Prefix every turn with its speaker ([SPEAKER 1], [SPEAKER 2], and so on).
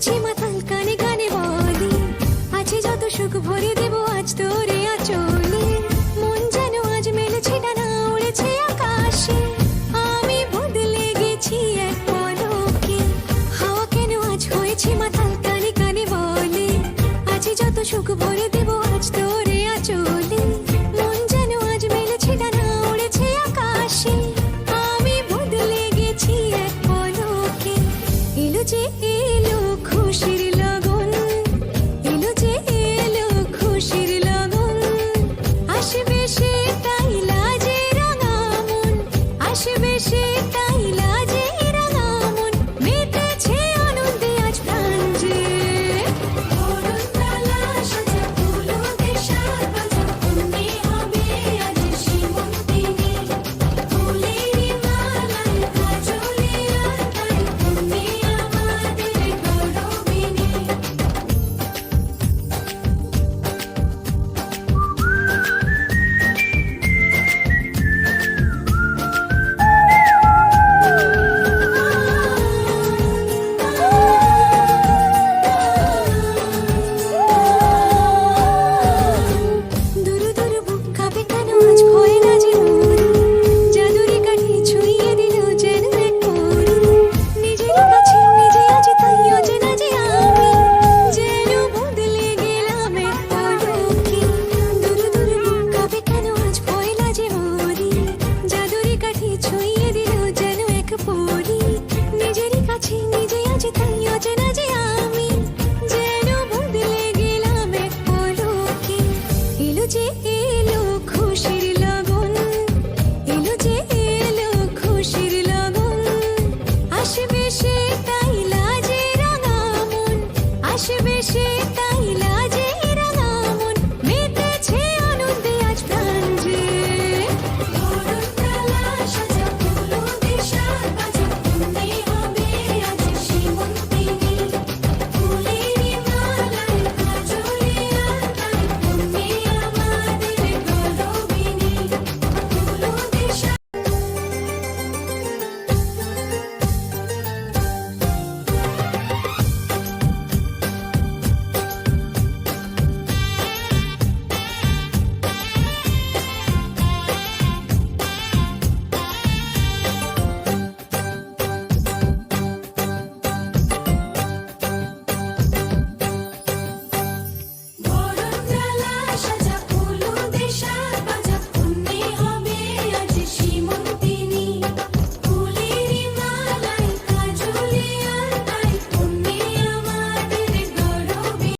[SPEAKER 1] হয়েছি মাতাল, কানে কানে বলি আছে যত সুখ ভরে দেব আজ তোরে আঁচলে। মন যেন আজ মেলেছে ডানা, উড়েছে আকাশে। আমি বদলে গেছি এক পলকে, হাওয়া কেন আজ হয়েছে মাতাল, কানে কানে বলে আছে যত সুখ ভরে দেব আজ তোরে আঁচলে। মন যেন আজ মেলেছে ডানা, উড়েছে আকাশে। আমি বদলে গেছি এক পলকে। এলো যে এলো খুশির লগন, এলো যে এলো খুশির লগন। আসবে সে তাই লাজে রাঙা মন, আসবে সে তাই লাজে রাঙা মন। মেতেছে আনন্দে আজ প্রাণ যে। বরণডালা সাজা ফুলদের সাজ বাজা, কন্যে হবে আজ সীমন্তিনী। ফুলের মালায় কাজলে আলতায়, কন্যে আমাদের গৌরবিনী। দুরু দুরু বুক কাঁপে কেন আজ ভয়ে না যে মরি। জাদুরি কাঠি ছুঁইয়ে দিল যেন এক পরি। নিজের কাছে নিজে আজ তাই অচেনা যে আমি, যেন বদলে গেলাম এক পলকে। দুরু দুরু বুক কাঁপে কেন আজ ভয়ে না যে মরি। জাদুরি কাঠি ছুঁইয়ে দিল যেন এক পরি। নিজের কাছে নিজে আজ তাই অচেনা